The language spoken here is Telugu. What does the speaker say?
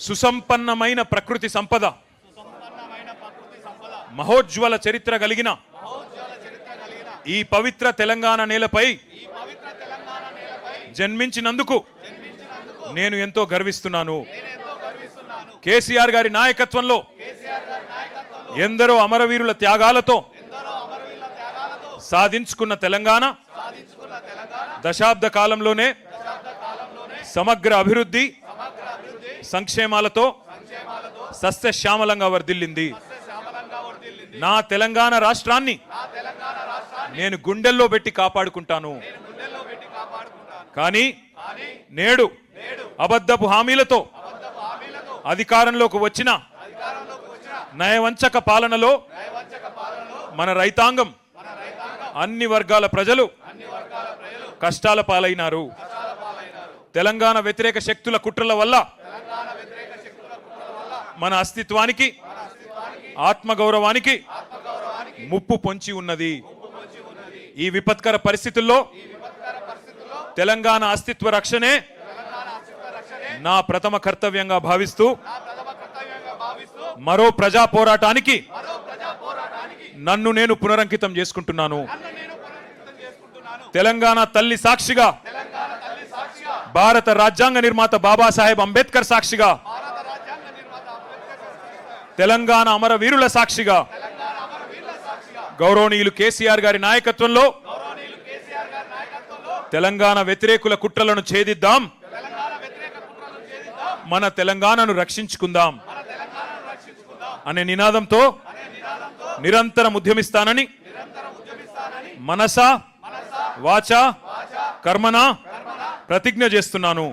సుసంపన్నమైన ప్రకృతి సంపద, మహోజ్వల చరిత్ర కలిగిన ఈ పవిత్ర తెలంగాణ నేలపై జన్మించినందుకు నేను ఎంతో గర్విస్తున్నాను. కేసీఆర్ గారి నాయకత్వంలో ఎందరో అమరవీరుల త్యాగాలతో సాధించుకున్న తెలంగాణ దశాబ్ద కాలంలోనే సమగ్ర అభివృద్ధి సంక్షేమాలతో సస్యశ్యామలంగా వర్ధిల్లింది. నా తెలంగాణ రాష్ట్రాన్ని నేను గుండెల్లో పెట్టి కాపాడుకుంటాను. కానీ నేడు అబద్ధపు హామీలతో అధికారంలోకి వచ్చిన నయవంచక పాలనలో మన రైతాంగం, అన్ని వర్గాల ప్రజలు కష్టాల పాలైనారు. తెలంగాణ వ్యతిరేక శక్తుల కుట్రల వల్ల మన అస్తిత్వానికి, ఆత్మగౌరవానికి ముప్పు పొంచి ఉన్నది. ఈ విపత్కర పరిస్థితుల్లో తెలంగాణ అస్తిత్వ రక్షణే నా ప్రథమ కర్తవ్యంగా భావిస్తూ మరో ప్రజా పోరాటానికి నన్ను నేను పునరంకితం చేసుకుంటున్నాను. తెలంగాణ తల్లి సాక్షిగా, భారత రాజ్యాంగ నిర్మాత బాబాసాహెబ్ అంబేద్కర్ సాక్షిగా, తెలంగాణ అమరవీరుల సాక్షిగా, గౌరవనీయులు కేసీఆర్ గారి నాయకత్వంలో తెలంగాణ వ్యతిరేకుల కుట్రలను ఛేదిద్దాం, మన తెలంగాణను రక్షించుకుందాం అనే నినాదంతో నిరంతరం ఉద్యమిస్తానని మనసా వాచా కర్మనా ప్రతిజ్ఞ చేస్తున్నాను.